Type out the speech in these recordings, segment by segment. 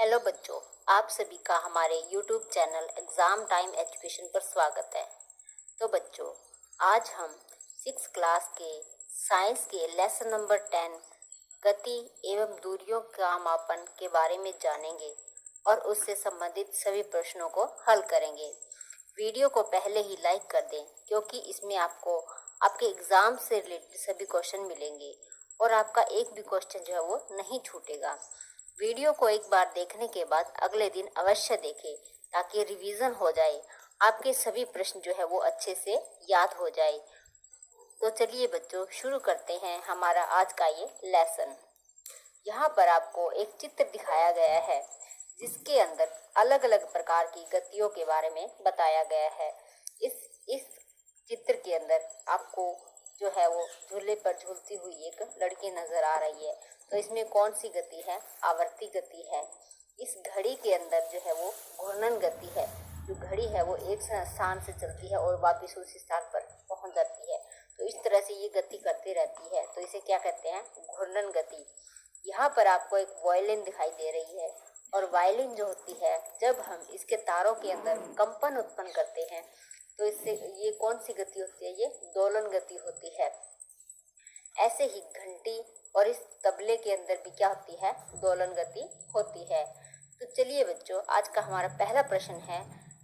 Hello बच्चों, आप सभी का हमारे YouTube channel exam time education पर स्वागत है। तो बच्चों, आज हम 6 क्लास के साइंस के लेसन नंबर 10 गति एवं दूरियों का मापन के बारे में जानेंगे और उससे संबंधित सभी प्रश्नों को हल करेंगे। वीडियो को पहले ही लाइक कर दें क्योंकि इसमें आपको आपके एग्ज़ाम से रिलेटेड सभी क्वेश्चन मिलेंगे और आपका एक भी क्वेश्चन जो है वो नहीं छूटेगा। वीडियो को एक बार देखने के बाद अगले दिन अवश्य देखें ताकि रिवीजन हो जाए, आपके सभी प्रश्न जो है वो अच्छे से याद हो जाए। तो चलिए बच्चों, शुरू करते हैं हमारा आज का ये लेसन। यहाँ पर आपको एक चित्र दिखाया गया है जिसके अंदर अलग अलग प्रकार की गतियों के बारे में बताया गया है। इस चित्र के अंदर आपको जो है वो झूले पर झूलती हुई एक लड़की नजर आ रही है। तो इसमें कौन सी गति है? आवर्ती गति है। इस घड़ी के अंदर जो है वो घूर्णन गति है। जो घड़ी है वो एक स्थान से चलती है और वापस उसी स्थान पर पहुंच जाती है। तो इस तरह से ये गति करती रहती है, तो इसे क्या कहते हैं? घूर्णन गति। यहाँ पर आपको एक वायलिन दिखाई दे रही है और वायलिन जो होती है, जब हम इसके तारों के अंदर कंपन उत्पन्न करते हैं तो इससे ये कौन सी गति होती है? ये दोलन गति होती है। ऐसे ही घंटी और इस तबले के अंदर भी क्या होती है? दोलन गति होती है। तो चलिए बच्चों, आज का हमारा पहला प्रश्न है,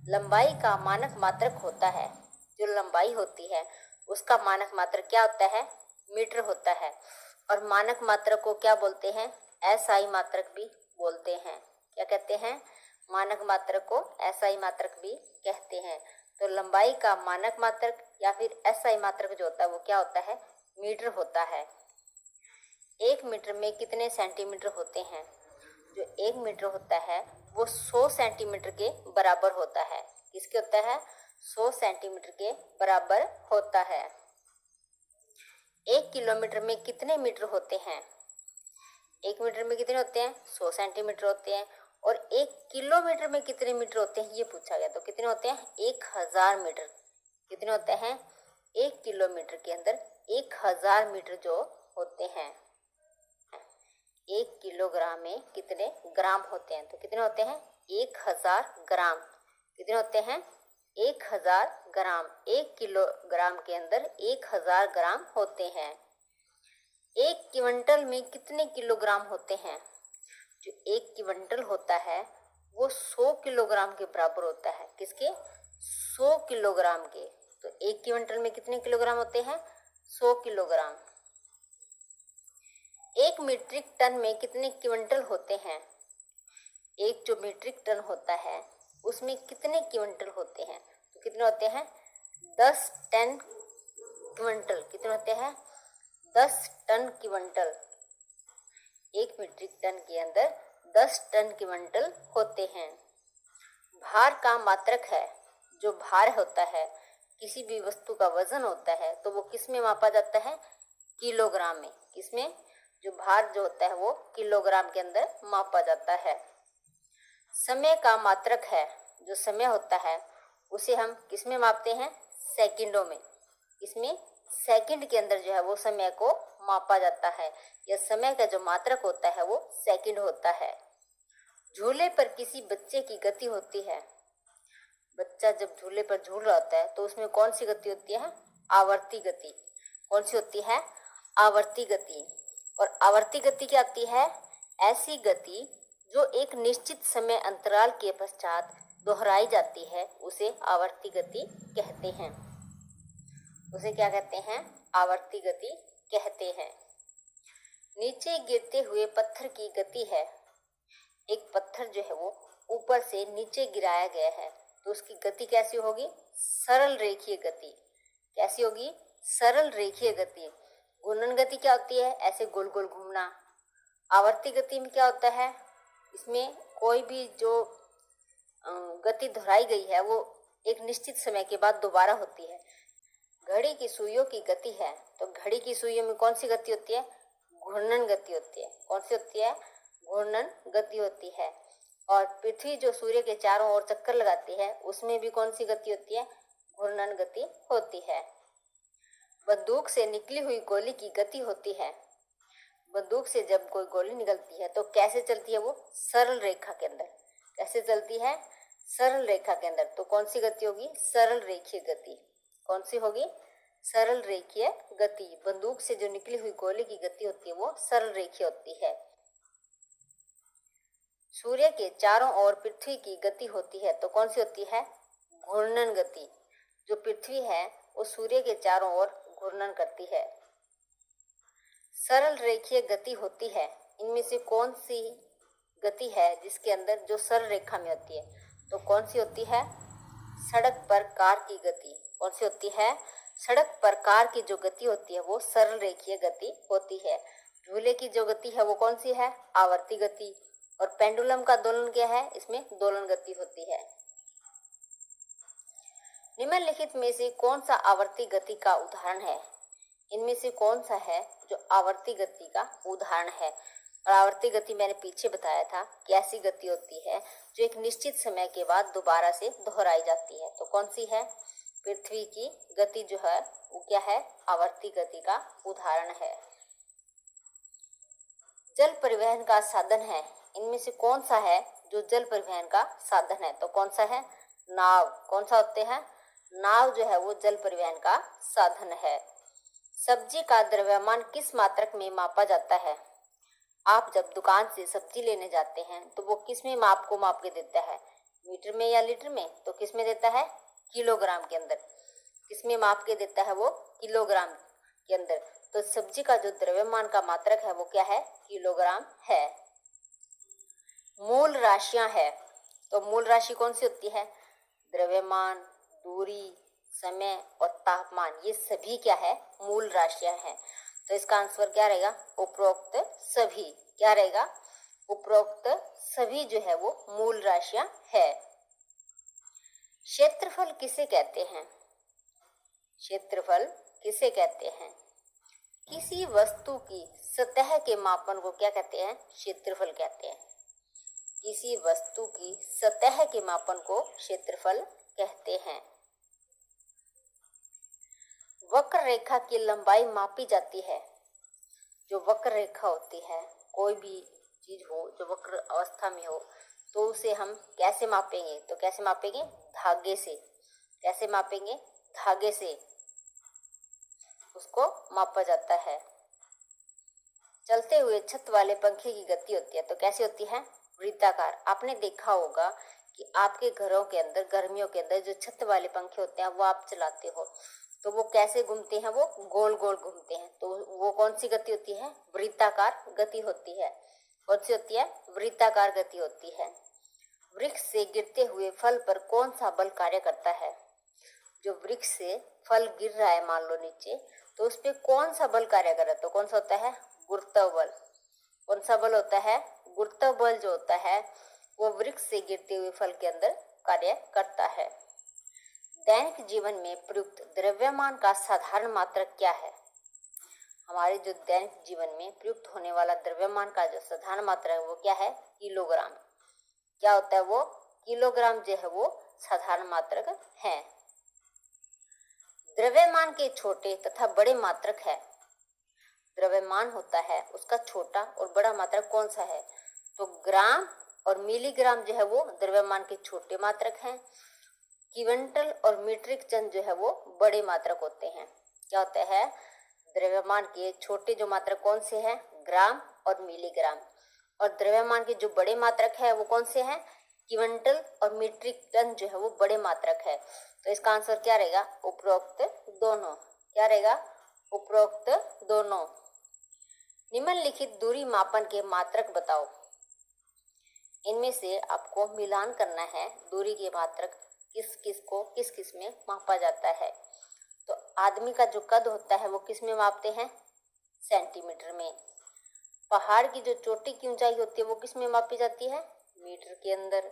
लंबाई का मानक मात्रक होता है। जो लंबाई होती है उसका मानक मात्रक क्या होता है? मीटर होता है। और मानक मात्रक को क्या बोलते हैं? एसआई मात्रक भी बोलते हैं। क्या कहते हैं? मानक मात्रक को एसआई मात्रक भी कहते हैं। तो लंबाई का मानक मात्रक या फिर एसआई मात्रक जो होता है वो क्या होता है? मीटर होता है। 1 मीटर में कितने सेंटीमीटर होते हैं? जो 1 मीटर होता है वो 100 सेंटीमीटर के बराबर होता है। किसके होता है? 100 सेंटीमीटर के बराबर होता है। 1 किलोमीटर में कितने मीटर होते हैं? 1 मीटर में कितने होते हैं? 100 सेंटीमीटर होते हैं। और 1 किलोमीटर में कितने मीटर होते हैं ये पूछा गया। तो कितने होते हैं? 1000 मीटर। कितने होते हैं? 1 किलोमीटर के अंदर 1000 मीटर जो होते हैं। 1 किलोग्राम में कितने ग्राम होते हैं? तो कितने होते हैं? 1000 ग्राम। कितने होते हैं? 1000 ग्राम। 1 किलोग्राम के अंदर 1000 ग्राम होते हैं। 1 क्विंटल में कितने किलोग्राम होते हैं? जो 1 क्विंटल होता है वो 100 किलोग्राम के बराबर होता है। किसके? 100 किलोग्राम के। तो 1 क्विंटल में कितने किलोग्राम होते हैं? 100 किलोग्राम। 1 मीट्रिक टन में कितने क्विंटल होते हैं? एक जो मीट्रिक टन होता है उसमें कितने क्विंटल होते हैं? तो कितने होते हैं? 10 टन क्विंटल। कितने होते हैं? 10 टन क्विंटल। 1 मीट्रिक टन के अंदर 10 टन क्विंटल होते हैं। भार का मात्रक है। जो भार होता है, किसी भी वस्तु का वजन होता है, तो वो किस में मापा जाता है? किलोग्राम में। किसमें? जो भार जो होता है वो किलोग्राम के अंदर मापा जाता है। समय का मात्रक है। जो समय होता है उसे हम किस में मापते हैं? सेकंडों में। इसमें सेकंड के अंदर जो है वो समय को मापा जाता है। यह समय का जो मात्रक होता है वो सेकंड होता है। झूले पर किसी बच्चे की गति होती है। बच्चा जब झूले पर झूल रहा होता है तो उसमें कौन सी गति होती है? आवर्ती गति। कौन सी होती है? आवर्ती गति। और आवर्ती गति क्या होती है? ऐसी गति जो एक निश्चित समय अंतराल के पश्चात दोहराई जाती है उसे आवर्ती गति कहते हैं। उसे क्या कहते हैं? आवर्ती गति कहते हैं। नीचे गिरते हुए पत्थर की गति है। एक पत्थर जो है वो ऊपर से नीचे गिराया गया है तो उसकी गति कैसी होगी? सरल रेखीय गति। कैसी होगी? सरल रेखीय गति। घूर्णन गति क्या होती है? ऐसे गोल गोल घूमना। आवर्ती गति में क्या होता है? इसमें कोई भी जो गति दोहराई गई है वो एक निश्चित समय के बाद दोबारा होती है। घड़ी की सुइयों की गति है तो घड़ी की सुइयों में कौन सी गति होती है? घूर्णन गति होती है। कौन सी होती है? घूर्णन गति होती है। और पृथ्वी जो सूर्य के चारों ओर चक्कर लगाती है उसमें भी कौन सी गति होती है? घूर्णन गति होती है। बंदूक से निकली हुई गोली की गति होती है। बंदूक से जब कोई गोली निकलती है तो कैसे चलती है वो? सरल रेखा के अंदर। कैसे चलती है? सरल रेखा के अंदर। तो कौन सी गति होगी? सरल रेखीय गति। कौन सी होगी? सरल रेखीय गति। बंदूक से जो निकली हुई गोली की गति होती है वो सरल रेखीय होती है। सूर्य के चारों ओर पृथ्वी की गति होती है तो कौन सी होती है? घूर्णन गति। जो पृथ्वी है वो सूर्य के चारों ओर घूर्णन करती है। सरल रेखीय गति होती है, इनमें से कौन सी गति है जिसके अंदर जो सरल रेखा में होती है? तो कौन सी होती है? सड़क पर कार की गति। कौन सी होती है? सड़क पर कार की जो गति होती है वो सरल रेखीय गति होती है। झूले की जो गति है वो कौन सी है? आवर्ती गति। और पेंडुलम का दोलन क्या है? इसमें दोलन गति होती है। निम्नलिखित में से कौन सा आवर्ती गति का उदाहरण है? इनमें से कौन सा है जो आवर्ती गति का उदाहरण है? और आवर्ती गति मैंने पीछे बताया था कि ऐसी गति होती है जो एक निश्चित समय के बाद दोबारा से दोहराई जाती है। तो कौन सी है? पृथ्वी की गति जो है वो क्या है? आवर्ती गति का उदाहरण है। जल परिवहन का साधन है, इनमें से कौन सा है जो जल परिवहन का साधन है? तो कौन सा है? नाव। कौन सा होते हैं? नाव जो है वो जल परिवहन का साधन है। सब्जी का द्रव्यमान किस मात्रक में मापा जाता है? आप जब दुकान से सब्जी लेने जाते हैं तो वो किस में माप के देता है? मीटर में या लीटर में? तो किस में देता है? किलोग्राम के अंदर। किस में माप के देता है वो? किलोग्राम के अंदर। तो सब्जी का जो द्रव्यमान का मात्रक है वो क्या है? किलोग्राम है। मूल राशियां है, तो मूल राशि कौन सी होती है? द्रव्यमान, दूरी, समय और तापमान, ये सभी क्या है? मूल राशियां हैं। तो इसका आंसर क्या रहेगा? उपरोक्त सभी। क्या रहेगा? उपरोक्त सभी जो है वो मूल राशियां है। क्षेत्रफल किसे कहते हैं? क्षेत्रफल किसे कहते हैं? किसी वस्तु की सतह के मापन को क्या कहते हैं? क्षेत्रफल कहते हैं। किसी वस्तु की सतह के मापन को क्षेत्रफल कहते हैं। वक्र रेखा की लंबाई मापी जाती है। जो वक्र रेखा होती है, कोई भी चीज हो जो वक्र अवस्था में हो, तो उसे हम कैसे मापेंगे? तो कैसे मापेंगे? धागे से। कैसे मापेंगे? धागे से उसको मापा जाता है। चलते हुए छत वाले पंखे की गति होती है तो कैसी होती है? वृत्ताकार। आपने देखा होगा कि आपके घरों के अंदर गर्मियों के अंदर जो छत वाले पंखे होते हैं वो आप चलाते हो तो वो कैसे घूमते हैं? वो गोल गोल घूमते हैं। तो वो कौन सी गति होती है? वृत्ताकार गति होती है। कौन सी होती है? वृत्ताकार गति होती है। वृक्ष से गिरते हुए फल पर कौन सा बल कार्य करता है? जो वृक्ष से फल गिर रहा है मान लो नीचे, तो उस पर कौन सा बल कार्य कर रहा है? तो कौन सा होता है? गुरुत्व बल। कौन सा बल होता है? गुरुत्व बल जो होता है वो वृक्ष से गिरते हुए फल के अंदर कार्य करता है। दैनिक जीवन में प्रयुक्त द्रव्यमान का साधारण मात्रक क्या है? हमारे जो दैनिक जीवन में प्रयुक्त होने वाला द्रव्यमान का जो साधारण मात्रा है वो क्या है? किलोग्राम। क्या होता है वो? किलोग्राम जो है वो साधारण मात्रक है। द्रव्यमान के छोटे तथा बड़े मात्रक है। द्रव्यमान होता है उसका छोटा और बड़ा मात्रक कौन सा है? तो ग्राम और मिलीग्राम जो है वो द्रव्यमान के छोटे मात्रक हैं। क्विंटल और मीट्रिक टन जो है वो बड़े मात्रक होते हैं। क्या होता है? द्रव्यमान के छोटे जो मात्रक कौन से हैं? ग्राम और मिलीग्राम। और द्रव्यमान के जो बड़े मात्रक है वो कौन से हैं? क्विंटल और मीट्रिक टन जो है वो बड़े मात्रक है। तो इसका आंसर क्या रहेगा? उपरोक्त दोनों। क्या रहेगा? उपरोक्त दोनों। निम्नलिखित दूरी मापन के मात्रक बताओ। इनमें से आपको मिलान करना है दूरी के मात्रक किस किस में मापा जाता है। तो आदमी का जो कद होता है वो किस में मापते हैं? सेंटीमीटर में। पहाड़ की जो चोटी की ऊंचाई होती है वो किस में मापी जाती है? मीटर के अंदर।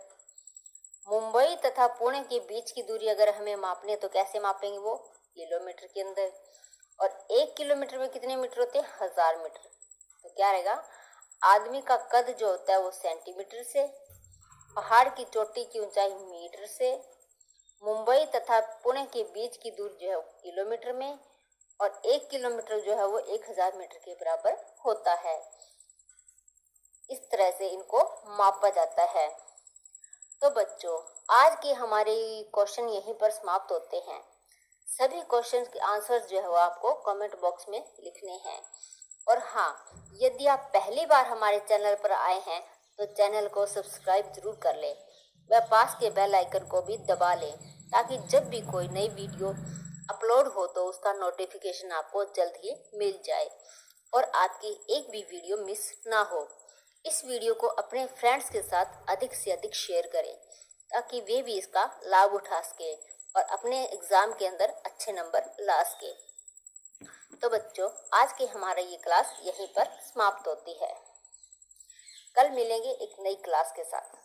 मुंबई तथा पुणे के बीच की दूरी अगर हमें मापनी है तो कैसे मापेंगे? वो किलोमीटर के अंदर। और 1 किलोमीटर में कितने मीटर होते हैं? 1000 मीटर। तो क्या रहेगा? आदमी का कद जो होता है वो सेंटीमीटर से, पहाड़ की चोटी की ऊंचाई मीटर से, मुंबई तथा पुणे के बीच की दूरी जो है किलोमीटर में, और 1 किलोमीटर जो है वो 1000 मीटर के बराबर होता है। इस तरह से इनको मापा जाता है। तो बच्चों, आज के हमारे क्वेश्चन यहीं पर समाप्त होते हैं। सभी क्वेश्चंस के आंसर्स जो है वो आपको कमेंट बॉक्स में लिखने हैं। और हाँ, यदि आप पहली बार हमारे चैनल पर आए हैं तो चैनल को सब्सक्राइब जरूर कर लें व पास के बेल आइकन को भी दबा लें, ताकि जब भी कोई नई वीडियो अपलोड हो तो उसका नोटिफिकेशन आपको जल्द ही मिल जाए और आपकी एक भी वीडियो मिस ना हो। इस वीडियो को अपने फ्रेंड्स के साथ अधिक से अधिक शेयर करें, ताकि वे भी इसका लाभ उठा सके और अपने एग्ज़ाम के अंदर अच्छे नंबर ला सके। तो बच्चों, आज की हमारा ये क्लास यहीं पर समाप्त होती है। कल मिलेंगे एक नई क्लास के साथ।